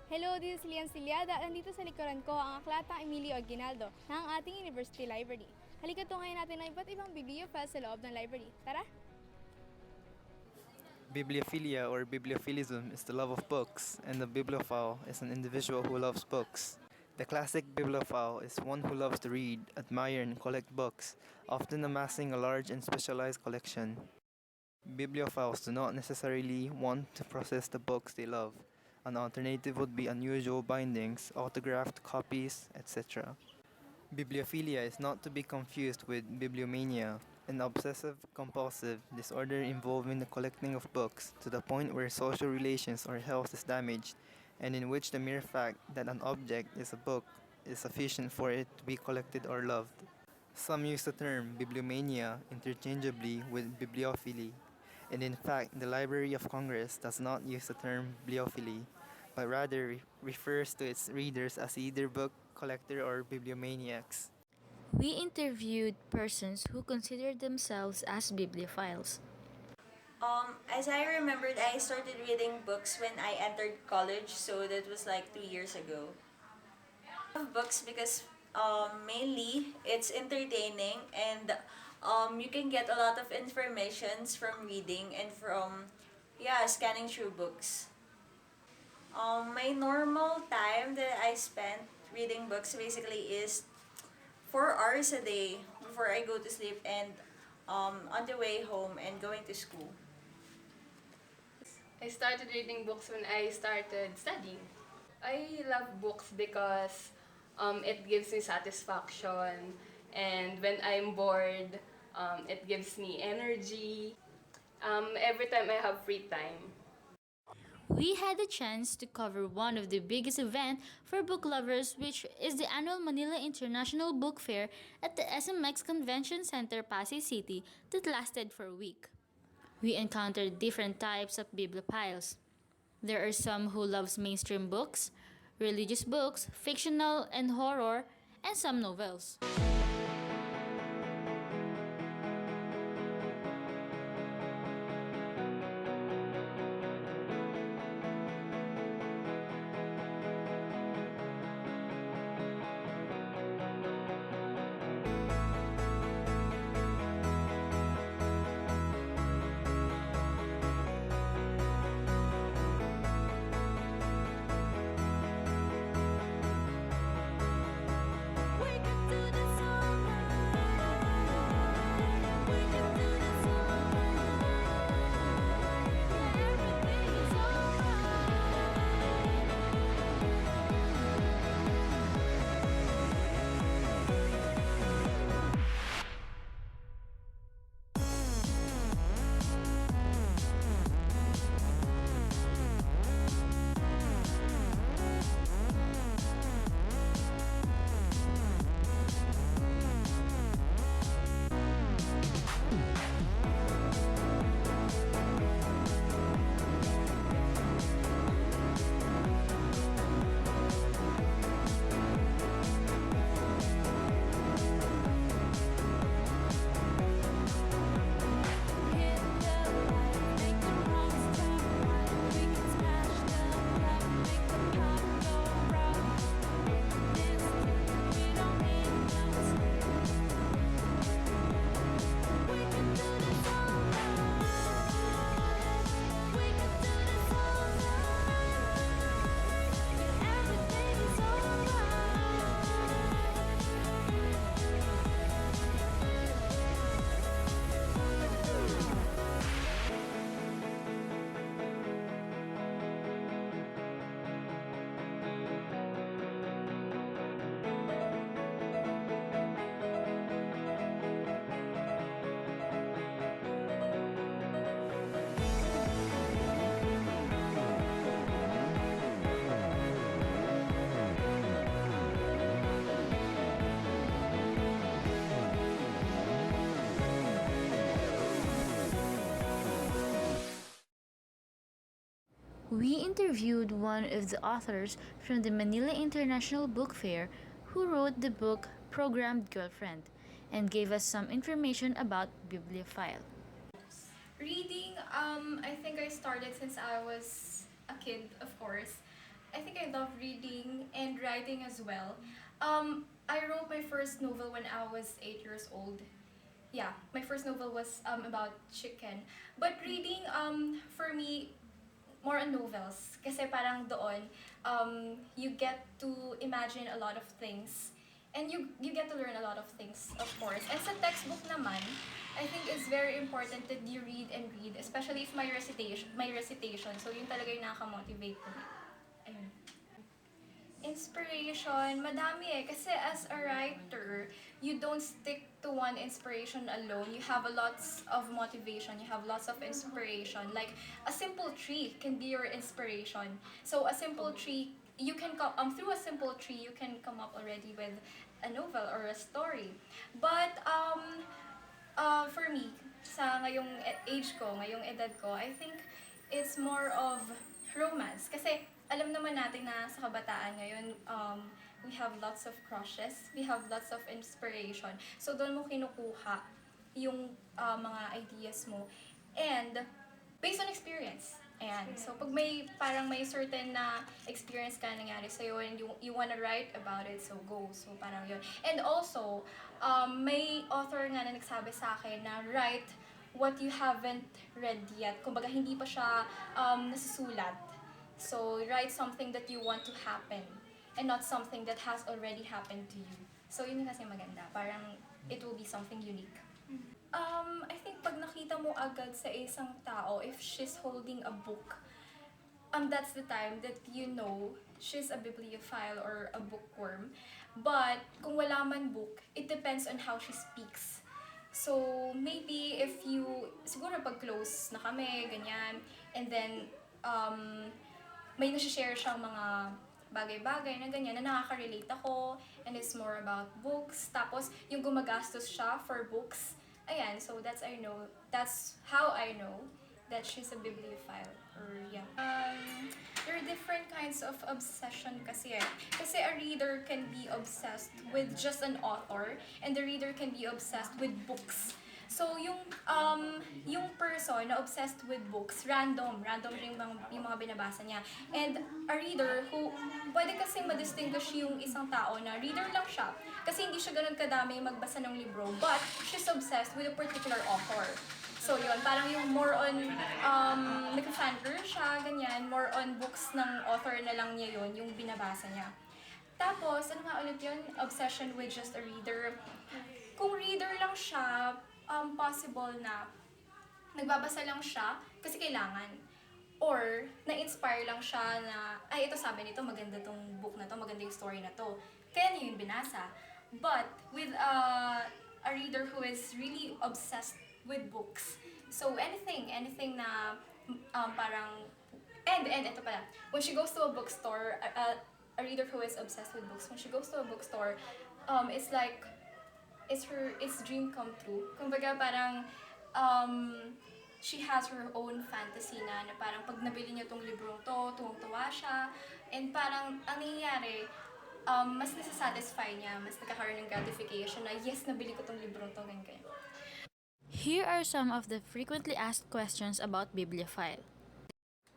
Hello, this is Lian Siliada. Nandito sa likuran ko ang aklatang Emilio Aguinaldo ng ating University Library. Halika tungayin natin ang iba't ibang bibliophile sa loob ng library. Tara! Bibliophilia or bibliophilism is the love of books, and the bibliophile is an individual who loves books. The classic bibliophile is one who loves to read, admire, and collect books, often amassing a large and specialized collection. Bibliophiles do not necessarily want to process the books they love. An alternative would be unusual bindings, autographed copies, etc. Bibliophilia is not to be confused with bibliomania, an obsessive-compulsive disorder involving the collecting of books to the point where social relations or health is damaged, and in which the mere fact that an object is a book is sufficient for it to be collected or loved. Some use the term bibliomania interchangeably with bibliophily, and in fact, the Library of Congress does not use the term bibliophily, but rather refers to its readers as either book collector or bibliomaniacs. We interviewed persons who considered themselves as bibliophiles. As I remembered, I started reading books when I entered college, so that was like 2 years ago. I love books because mainly it's entertaining and you can get a lot of informations from reading and from scanning through books. My normal time that I spent reading books basically is 4 hours a day before I go to sleep and on the way home and going to school. I started reading books when I started studying. I love books because it gives me satisfaction, and when I'm bored, it gives me energy. Every time I have free time. We had the chance to cover one of the biggest events for book lovers, which is the annual Manila International Book Fair at the SMX Convention Center, Pasay City, that lasted for a week. We encountered different types of bibliophiles. There are some who loves mainstream books, religious books, fictional and horror, and some novels. We interviewed one of the authors from the Manila International Book Fair who wrote the book Programmed Girlfriend and gave us some information about Bibliophile. Reading, I think I started since I was a kid, of course. I think I love reading and writing as well. I wrote my first novel when I was 8 years old. Yeah, my first novel was about chicken. But reading, for me, more on novels. Kasi parang doon, you get to imagine a lot of things. And you get to learn a lot of things, of course. And sa textbook naman, I think it's very important that you read and read, especially if may recitation. So yun talaga yung nakaka-motivate ko. Ayun. Inspiration, madami eh. Kasi as a writer, you don't stick to one inspiration alone. You have a lots of motivation. You have lots of inspiration. Like, a simple tree can be your inspiration. So, a simple tree, you can come, through a simple tree, you can come up already with a novel or a story. But, for me, sa ngayong age ko, ngayong edad ko, I think it's more of romance. Kasi alam naman natin na sa kabataan ngayon, we have lots of crushes, we have lots of inspiration. So doon mo kinukuha yung mga ideas mo. And based on experience. And so pag may parang may certain na experience ka nangyari sa'yo and you wanna write about it, so go. So parang yun. And also, may author nga na nagsabi sa akin na write what you haven't read yet. Kumbaga hindi pa siya nasusulat. So write something that you want to happen and not something that has already happened to you. So yun yung kasi maganda. Parang it will be something unique. I think pag nakita mo agad sa isang tao, if she's holding a book, that's the time that you know she's a bibliophile or a bookworm. But kung wala man book, it depends on how she speaks. So maybe if you, siguro pag close na kami, ganyan, and then may nasi-share siyang mga bagay-bagay na ganyan na nakaka-relate ako, and it's more about books. Tapos yung gumagastos siya for books. Ayan, so that's how I know that she's a bibliophile. Or yeah. There are different kinds of obsession kasi eh. Kasi a reader can be obsessed with just an author, and the reader can be obsessed with books. So yung person na obsessed with books, random rin yung mga binabasa niya. And a reader who pwede kasing ma-distinguish yung isang tao na reader lang siya kasi hindi siya ganun kadami magbasa ng libro, but she's obsessed with a particular author. So yun, parang yung more on nag-fangirl siya, ganyan, more on books ng author na lang niya yun, yung binabasa niya. Tapos, ano nga ulit yun? Obsession with just a reader. Kung reader lang siya, possible na nagbabasa lang siya kasi kailangan. Or, na-inspire lang siya na, ay, ito sabi nito, maganda tong book na to, maganda yung story na to. Kaya niya yun binasa. But, with a reader who is really obsessed with books, so anything na parang, and ito pala, when she goes to a bookstore, a reader who is obsessed with books, when she goes to a bookstore, it's like, it's dream come true. Kumbaga parang she has her own fantasy na parang pag nabili niya tong librong to, tuwang-tuwa siya, and parang ang nangyayari, mas nasa-satisfy niya, mas nagkakaroon ng gratification na yes, nabili ko tong librong to, ganyan. Here are some of the frequently asked questions about bibliophile.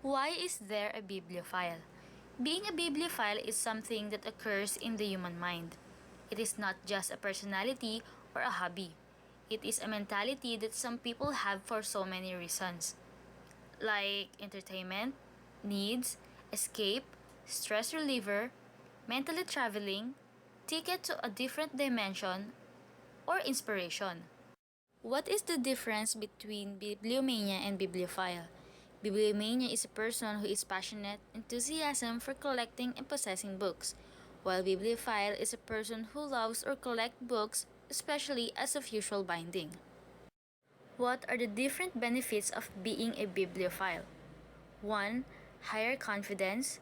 Why is there a bibliophile? Being a bibliophile is something that occurs in the human mind. It is not just a personality or a hobby. It is a mentality that some people have for so many reasons, like entertainment, needs, escape, stress reliever, mentally traveling, ticket to a different dimension, or inspiration. What is the difference between bibliomania and bibliophile? Bibliomania is a person who is passionate, enthusiasm for collecting and possessing books, while bibliophile is a person who loves or collects books, especially as of usual binding. What are the different benefits of being a bibliophile? 1. Higher confidence.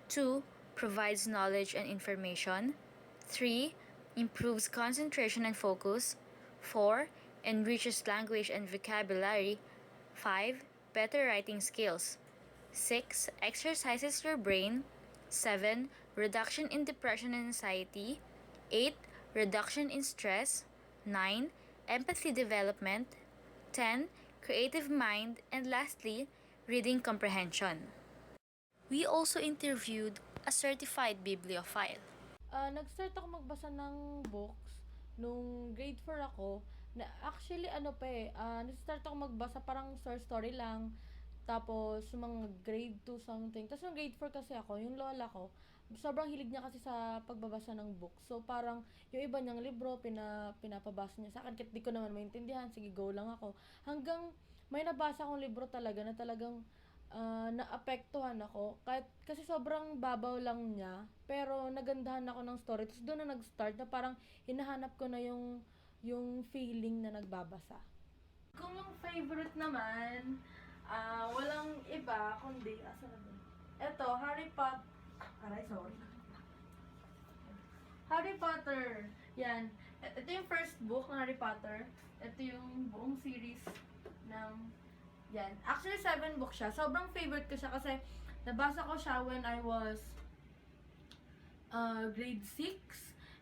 2. Provides knowledge and information. 3. Improves concentration and focus. 4. Enriches language and vocabulary. 5. Better writing skills. 6. Exercises your brain. 7. Reduction in depression and anxiety. 8. Reduction in stress. 9. Empathy development. 10. Creative mind. And lastly, reading comprehension. We also interviewed a certified bibliophile. Nag-start ako magbasa ng books nung grade 4 ako. Na actually nag-start ako magbasa parang short story lang. Tapos mga grade 2 something. Tapos yung grade 4 kasi ako, yung lola ko, sobrang hilig niya kasi sa pagbabasa ng books. So parang yung iba niyang libro pinapabasa niya sa akin kahit di ko naman maintindihan. Sige, go lang ako. Hanggang may nabasa akong libro talaga na talagang naapektuhan ako. Kahit, kasi sobrang babaw lang niya, pero nagandahan ako ng story. Tapos doon na nag-start na parang hinahanap ko na yung feeling na nagbabasa. Kung yung favorite naman, walang iba, kundi, ito, Harry Potter. Harry Potter. Yan. Ito yung first book ng Harry Potter. Ito yung buong series ng yan. Actually, 7 books siya. Sobrang favorite ko siya kasi nabasa ko siya when I was grade 6.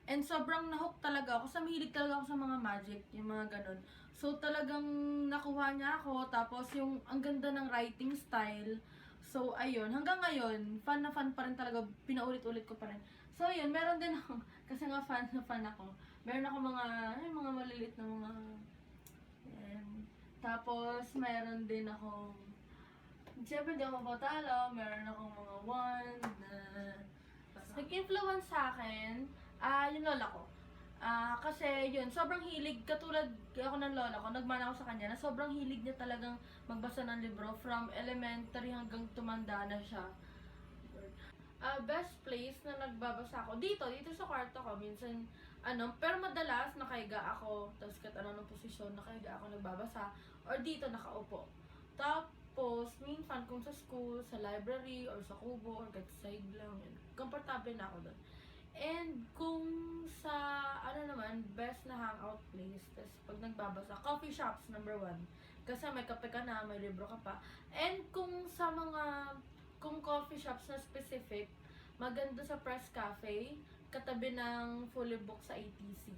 And sobrang nahook talaga ako. Mahilig talaga ako sa mga magic, yung mga ganun. So, talagang nakuha niya ako. Tapos, yung ang ganda ng writing style. So, ayun. Hanggang ngayon, fan na fan pa rin talaga. Pinaulit-ulit ko pa rin. So, ayun. Meron din ako. Kasi nga fan na fan ako. Meron ako mga malilit na mga tapos, meron din akong, siyempre hindi ako matalo, meron akong mga wand na nag-influence sa akin, yung lola ko. Kasi yun, sobrang hilig, katulad ako ng lola ko, nagmana ako sa kanya, na sobrang hilig niya talagang magbasa ng libro from elementary hanggang tumanda na siya. Best place na nagbabasa ako, dito sa kwarto ko, minsan, pero madalas nakahiga ako, tapos kahit anong posisyon, nakahiga ako nagbabasa, or dito nakaupo. Tapos, minsan kung sa school, sa library, or sa kubo, or kahit sa side lang, yun, komportable na ako doon. And kung sa, best na hangout place, tapos pag nagbabasa, coffee shops, number 1. Kasi may kape ka na, may libro ka pa. And kung coffee shops na specific, maganda sa Press Cafe, katabi ng fully booked sa ATC.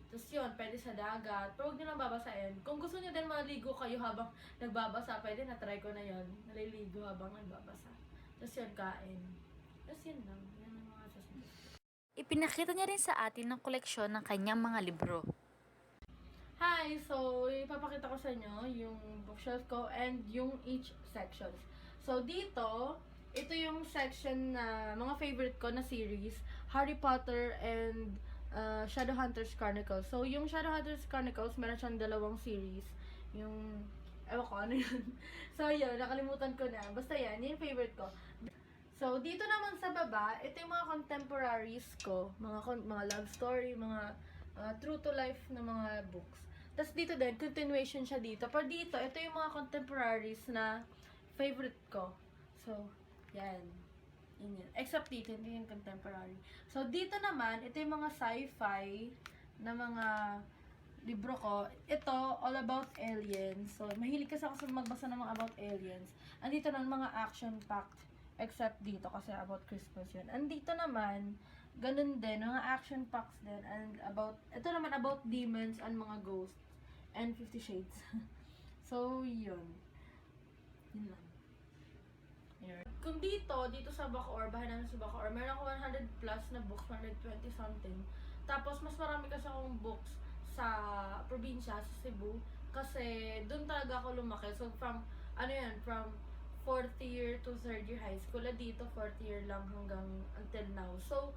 Tapos yun, pwede sa dagat, pero huwag nyo lang babasahin. Kung gusto nyo din maligo kayo habang nagbabasa, pwede na-try ko na yun, naliligo habang nagbabasa. Tapos yun, kain. Tapos yun lang, yan ang mga sasabihin. Ipinakita niya rin sa atin ang koleksyon ng kanyang mga libro. Hi! So, ipapakita ko sa inyo yung bookshelf ko and yung each sections. So, dito, ito yung section na mga favorite ko na series, Harry Potter and Shadowhunters Chronicles. So, yung Shadowhunters Chronicles, meron siyang 2 series. Yung, ewan ko, ano yun. So, yun, nakalimutan ko na. Basta yan, yung favorite ko. So, dito naman sa baba, ito yung mga contemporaries ko. Mga love story, mga true to life na mga books. Tapos dito din, continuation siya dito. Pero dito, ito yung mga contemporaries na favorite ko. So, yan. Yan. Except dito, hindi yung contemporary. So, dito naman, ito yung mga sci-fi na mga libro ko. Ito, all about aliens. So, mahilig kasi ako sa magbasa ng mga about aliens. Andito naman, mga action-packed. Except dito, kasi about Christmas yun. Andito naman, ganun din, mga action-packs din. And ito naman, about demons and mga ghosts. And 50 Shades. So, yun. Yun lang. Kung dito sa Bacoor, bahay namin sa Bacoor, meron ako 100 plus na books, 120 something. Tapos, mas marami kasi akong books sa probinsya, sa Cebu. Kasi, doon talaga ako lumaki. So, from 4th year to 3rd year high school. Dito, 4th year lang hanggang until now. So,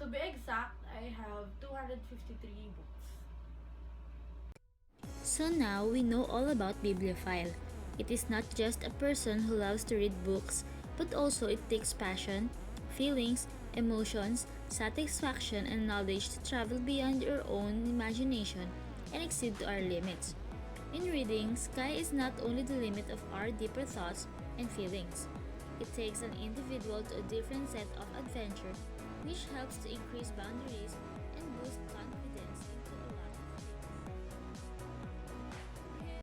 to be exact, I have 253 books. So now, we know all about Bibliophile. It is not just a person who loves to read books, but also it takes passion, feelings, emotions, satisfaction, and knowledge to travel beyond your own imagination and exceed to our limits. In reading, sky is not only the limit of our deeper thoughts and feelings. It takes an individual to a different set of adventure, which helps to increase boundaries and boost